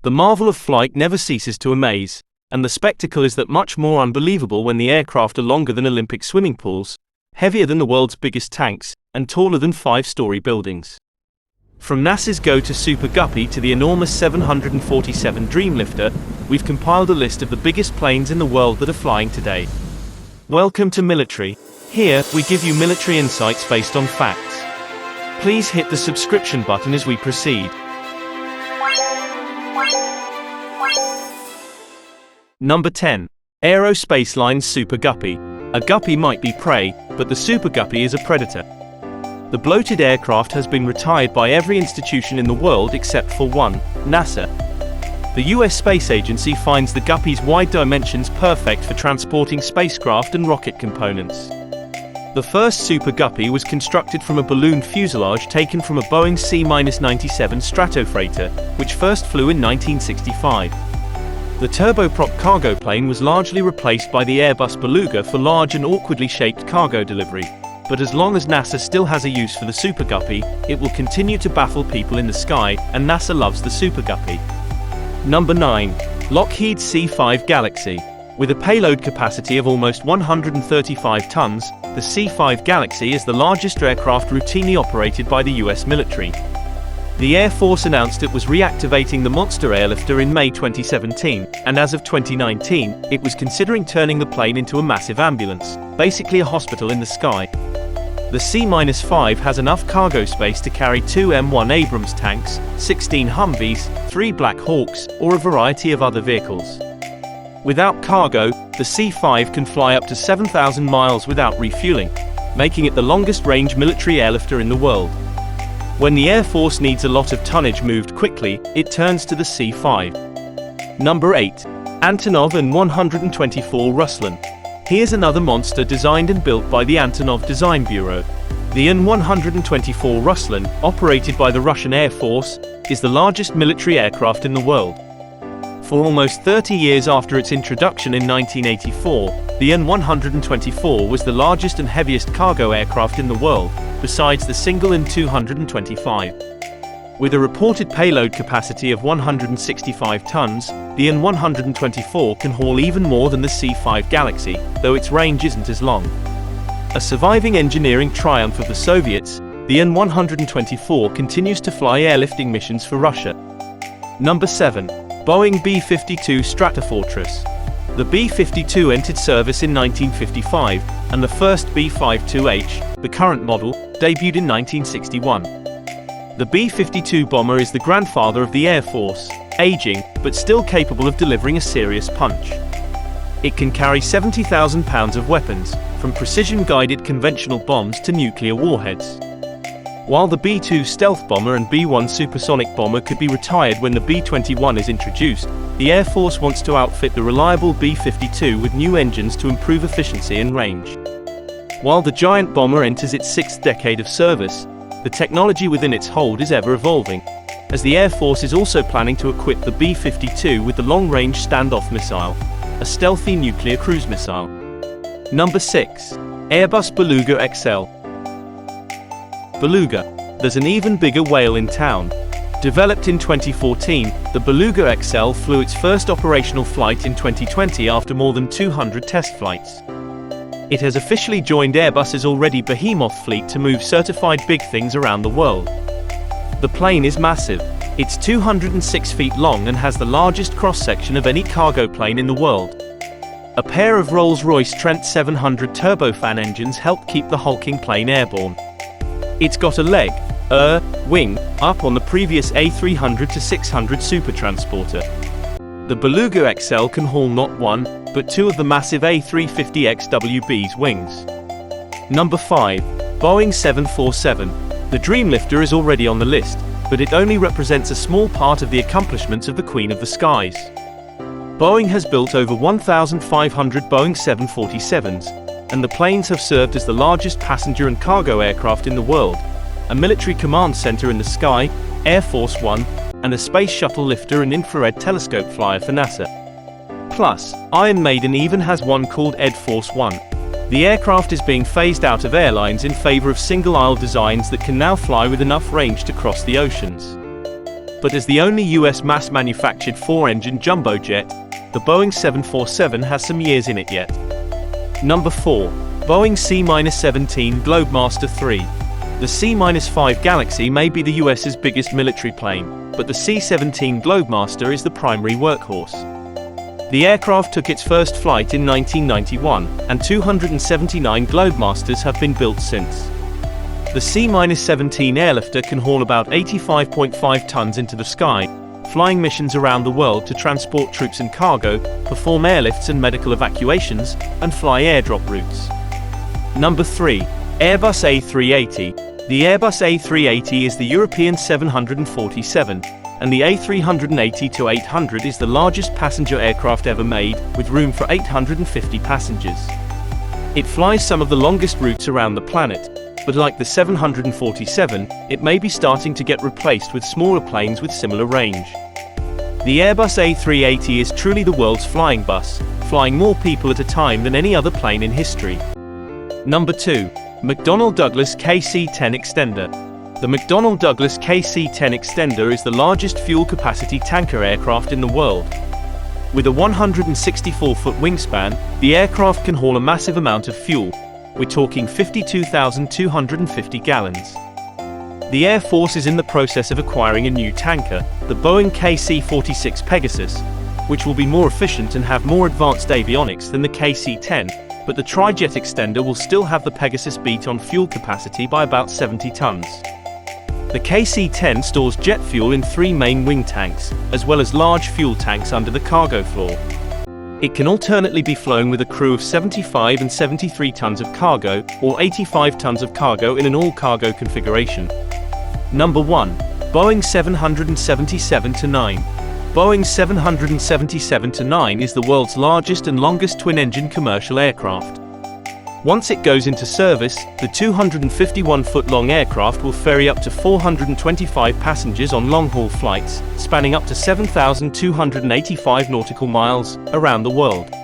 The marvel of flight never ceases to amaze, and the spectacle is that much more unbelievable when the aircraft are longer than Olympic swimming pools, heavier than the world's biggest tanks, and taller than 5-story buildings. From NASA's Go to Super Guppy to the enormous 747 Dreamlifter, we've compiled a list of the biggest planes in the world that are flying today. Welcome to Military. Here, we give you military insights based on facts. Please hit the subscription button as we proceed. Number 10. Aero Spaceline's Super Guppy. A Guppy might be prey, but the Super Guppy is a predator. The bloated aircraft has been retired by every institution in the world except for one, NASA. The US Space Agency finds the Guppy's wide dimensions perfect for transporting spacecraft and rocket components. The first Super Guppy was constructed from a balloon fuselage taken from a Boeing C-97 Stratofreighter, which first flew in 1965. The turboprop cargo plane was largely replaced by the Airbus Beluga for large and awkwardly shaped cargo delivery. But as long as NASA still has a use for the Super Guppy, it will continue to baffle people in the sky, and NASA loves the Super Guppy. Number 9. Lockheed C-5 Galaxy. With a payload capacity of almost 135 tons, the C-5 Galaxy is the largest aircraft routinely operated by the US military. The Air Force announced it was reactivating the Monster airlifter in May 2017, and as of 2019, it was considering turning the plane into a massive ambulance, basically a hospital in the sky. The C-5 has enough cargo space to carry 2 M1 Abrams tanks, 16 Humvees, 3 Black Hawks, or a variety of other vehicles. Without cargo, the C-5 can fly up to 7,000 miles without refueling, making it the longest-range military airlifter in the world. When the Air Force needs a lot of tonnage moved quickly, it turns to the C-5. Number 8. Antonov An-124 Ruslan. Here's another monster designed and built by the Antonov Design Bureau. The An-124 Ruslan, operated by the Russian Air Force, is the largest military aircraft in the world. For almost 30 years after its introduction in 1984, the An-124 was the largest and heaviest cargo aircraft in the world, besides the single An-225. With a reported payload capacity of 165 tons, the An-124 can haul even more than the C-5 Galaxy, though its range isn't as long. A surviving engineering triumph of the Soviets, the An-124 continues to fly airlifting missions for Russia. Number 7. Boeing B-52 Stratofortress. The B-52 entered service in 1955, and the first B-52H, the current model, debuted in 1961. The B-52 bomber is the grandfather of the Air Force, aging, but still capable of delivering a serious punch. It can carry 70,000 pounds of weapons, from precision-guided conventional bombs to nuclear warheads. While the B-2 stealth bomber and B-1 supersonic bomber could be retired when the B-21 is introduced, the Air Force wants to outfit the reliable B-52 with new engines to improve efficiency and range. While the giant bomber enters its 6th decade of service, the technology within its hold is ever evolving, as the Air Force is also planning to equip the B-52 with the Long-Range Standoff Missile, a stealthy nuclear cruise missile. Number 6. Airbus Beluga XL. Beluga. There's an even bigger whale in town. Developed in 2014, the Beluga XL flew its first operational flight in 2020 after more than 200 test flights. It has officially joined Airbus's already behemoth fleet to move certified big things around the world. The plane is massive. It's 206 feet long and has the largest cross-section of any cargo plane in the world. A pair of Rolls-Royce Trent 700 turbofan engines help keep the hulking plane airborne. It's got a wing, up on the previous A300-600 Supertransporter. The Beluga XL can haul not one, but 2 of the massive A350XWB's wings. Number 5. Boeing 747. The Dreamlifter is already on the list, but it only represents a small part of the accomplishments of the Queen of the Skies. Boeing has built over 1,500 Boeing 747s, and the planes have served as the largest passenger and cargo aircraft in the world, a military command center in the sky, Air Force One, and a space shuttle lifter and infrared telescope flyer for NASA. Plus, Iron Maiden even has one called Ed Force One. The aircraft is being phased out of airlines in favor of single-aisle designs that can now fly with enough range to cross the oceans. but as the only US mass-manufactured four-engine jumbo jet, the Boeing 747 has some years in it yet. Number 4. Boeing C-17 Globemaster III. The C-5 Galaxy may be the US's biggest military plane, but the C-17 Globemaster is the primary workhorse. The aircraft took its first flight in 1991, and 279 Globemasters have been built since. The C-17 airlifter can haul about 85.5 tons into the sky, flying missions around the world to transport troops and cargo, perform airlifts and medical evacuations, and fly airdrop routes. Number 3. Airbus A380. The Airbus A380 is the European 747, and the A380-800 is the largest passenger aircraft ever made, with room for 850 passengers. It flies some of the longest routes around the planet, but like the 747, it may be starting to get replaced with smaller planes with similar range. The Airbus A380 is truly the world's flying bus, flying more people at a time than any other plane in history. Number 2. McDonnell Douglas KC-10 Extender. The McDonnell Douglas KC-10 Extender is the largest fuel-capacity tanker aircraft in the world. With a 164-foot wingspan, the aircraft can haul a massive amount of fuel. We're talking 52,250 gallons. The Air Force is in the process of acquiring a new tanker, the Boeing KC-46 Pegasus, which will be more efficient and have more advanced avionics than the KC-10, but the Tri-Jet Extender will still have the Pegasus beat on fuel capacity by about 70 tons. The KC-10 stores jet fuel in 3 main wing tanks, as well as large fuel tanks under the cargo floor. It can alternately be flown with a crew of 75 and 73 tons of cargo, or 85 tons of cargo in an all-cargo configuration. Number 1. Boeing 777-9. Boeing 777-9 is the world's largest and longest twin-engine commercial aircraft. Once it goes into service, the 251-foot-long aircraft will ferry up to 425 passengers on long-haul flights, spanning up to 7,285 nautical miles, around the world.